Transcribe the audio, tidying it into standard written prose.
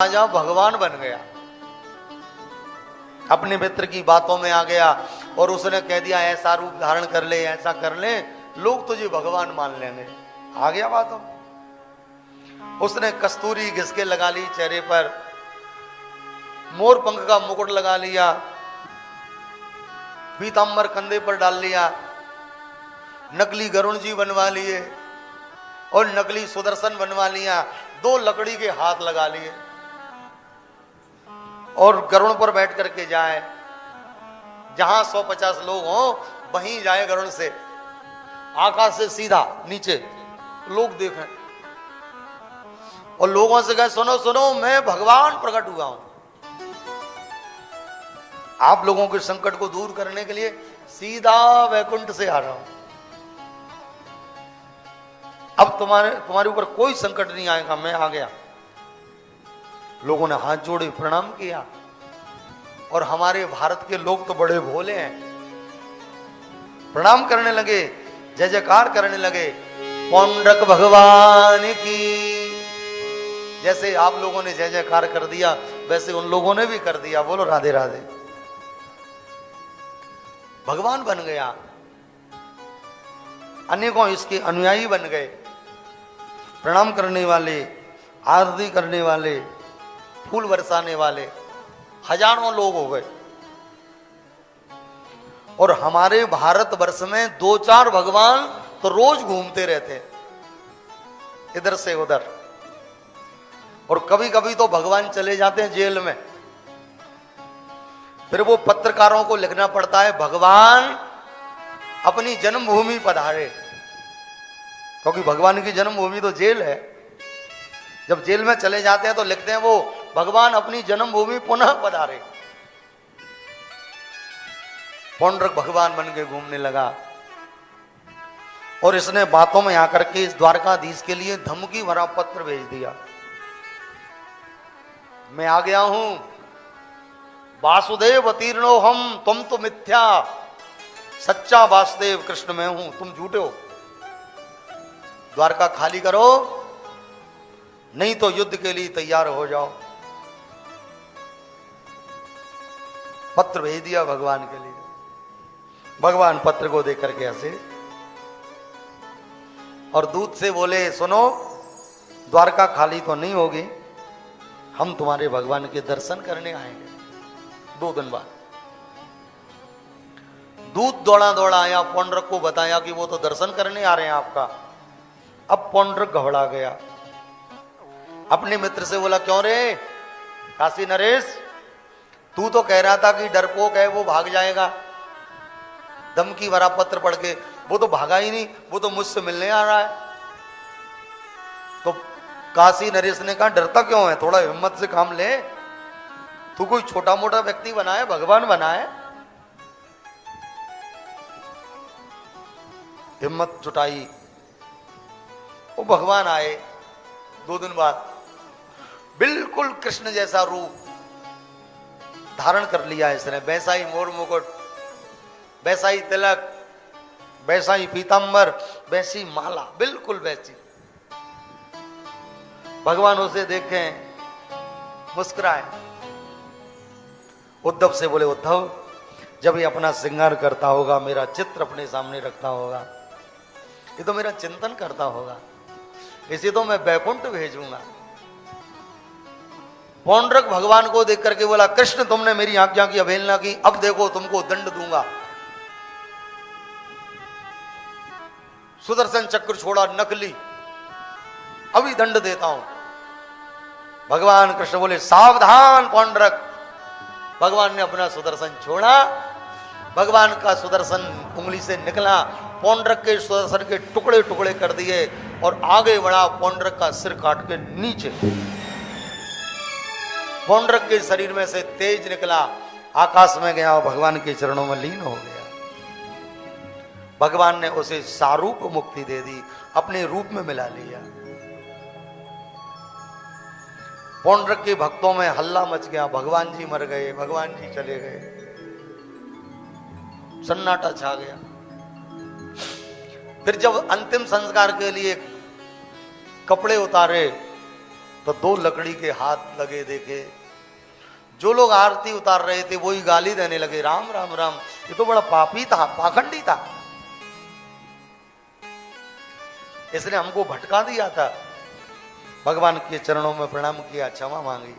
राजा भगवान बन गया, अपने मित्र की बातों में आ गया और उसने कह दिया ऐसा रूप धारण कर ले, ऐसा कर ले, लोग तुझे भगवान मान लेंगे। आ गया बातों। उसने कस्तूरी घिसके लगा ली चेहरे पर, मोर पंख का मुकुट लगा लिया, पीतांबर कंधे पर डाल लिया, नकली गरुण जी बनवा लिए और नकली सुदर्शन बनवा लिया, 2 लकड़ी के हाथ लगा लिए और गरुण पर बैठ करके जाए, जहां 150 लोग हों वहीं जाए गरुण से, आकाश से सीधा नीचे लोग देखें और लोगों से कहे सुनो सुनो मैं भगवान प्रकट हुआ हूं, आप लोगों के संकट को दूर करने के लिए सीधा वैकुंठ से आ रहा हूं, अब तुम्हारे ऊपर कोई संकट नहीं आएगा, मैं आ गया। लोगों ने हाथ जोड़े प्रणाम किया और हमारे भारत के लोग तो बड़े भोले हैं, प्रणाम करने लगे, जय जयकार करने लगे, पौंड्रक भगवान की। जैसे आप लोगों ने जय जयकार कर दिया वैसे उन लोगों ने भी कर दिया, बोलो राधे राधे। भगवान बन गया, अनेकों इसके अनुयायी बन गए, प्रणाम करने वाले, आरती करने वाले, फूल बरसाने वाले हजारों लोग हो गए। और हमारे भारत वर्ष में 2-4 भगवान तो रोज घूमते रहते हैं इधर से उधर, और कभी कभी तो भगवान चले जाते हैं जेल में, फिर वो पत्रकारों को लिखना पड़ता है भगवान अपनी जन्मभूमि पधारे, क्योंकि भगवान की जन्मभूमि तो जेल है। जब जेल में चले जाते हैं तो लिखते हैं वो भगवान अपनी जन्मभूमि पुनः पधारे। पौंड्रक भगवान बन के घूमने लगा और इसने बातों में आकर के इस द्वारकाधीश के लिए धमकी भरा पत्र भेज दिया, मैं आ गया हूं, वासुदेव अतीर्णो हम, तुम तो मिथ्या, सच्चा वासुदेव कृष्ण मैं हूं, तुम झूठे हो, द्वारका खाली करो नहीं तो युद्ध के लिए तैयार हो जाओ। पत्र भेज दिया भगवान के लिए, भगवान पत्र को देख करके हंसे और दूत से बोले सुनो द्वारका खाली तो नहीं होगी, हम तुम्हारे भगवान के दर्शन करने आएंगे 2 दिन बाद। दूत दौड़ा दौड़ा आया, पौंड्रक को बताया कि वो तो दर्शन करने आ रहे हैं आपका। अब पौंड्रक घबरा गया, अपने मित्र से बोला क्यों रे काशी नरेश, तू तो कह रहा था कि डरपोक है वो भाग जाएगा, धमकी भरा पत्र पढ़ के, वो तो भागा ही नहीं, वो तो मुझसे मिलने आ रहा है। तो काशी नरेश ने कहा डरता क्यों है, थोड़ा हिम्मत से काम ले, तू कोई छोटा मोटा व्यक्ति बना है, भगवान बना है। हिम्मत जुटाई, वो भगवान आए 2 दिन बाद, बिल्कुल कृष्ण जैसा रूप धारण कर लिया इसने, वैसा ही मोर मुकुट, वैसा ही तिलक, वैसा ही पीतांबर, वैसी माला, बिल्कुल वैसी। भगवान उसे देखें मुस्कुराए, उद्धव से बोले उद्धव जब ये अपना श्रृंगार करता होगा, मेरा चित्र अपने सामने रखता होगा, ये तो मेरा चिंतन करता होगा, इसे तो मैं बैकुंठ भेजूंगा। पौंड्रक भगवान को देख करके बोला कृष्ण तुमने मेरी आज्ञा की अवहेलना की, अब देखो तुमको दंड दूंगा। सुदर्शन चक्र छोड़ा नकली, अभी दंड देता हूं। भगवान कृष्ण बोले सावधान पौंड्रक। भगवान ने अपना सुदर्शन छोड़ा, भगवान का सुदर्शन उंगली से निकला, पौंड्रक के सुदर्शन के टुकड़े टुकड़े कर दिए और आगे बढ़ा, पौंड्रक का सिर काट के नीचे, पौंड्रक के शरीर में से तेज निकला, आकाश में गया और भगवान के चरणों में लीन हो गया। भगवान ने उसे सारूप मुक्ति दे दी, अपने रूप में मिला लिया। पौंड्रक के भक्तों में हल्ला मच गया, भगवान जी मर गए, भगवान जी चले गए, सन्नाटा छा गया। फिर जब अंतिम संस्कार के लिए कपड़े उतारे तो 2 लकड़ी के हाथ लगे देखे। जो लोग आरती उतार रहे थे वही गाली देने लगे, राम राम राम, ये तो बड़ा पापी था, पाखंडी था, इसने हमको भटका दिया था। भगवान के चरणों में प्रणाम किया, क्षमा मांगी।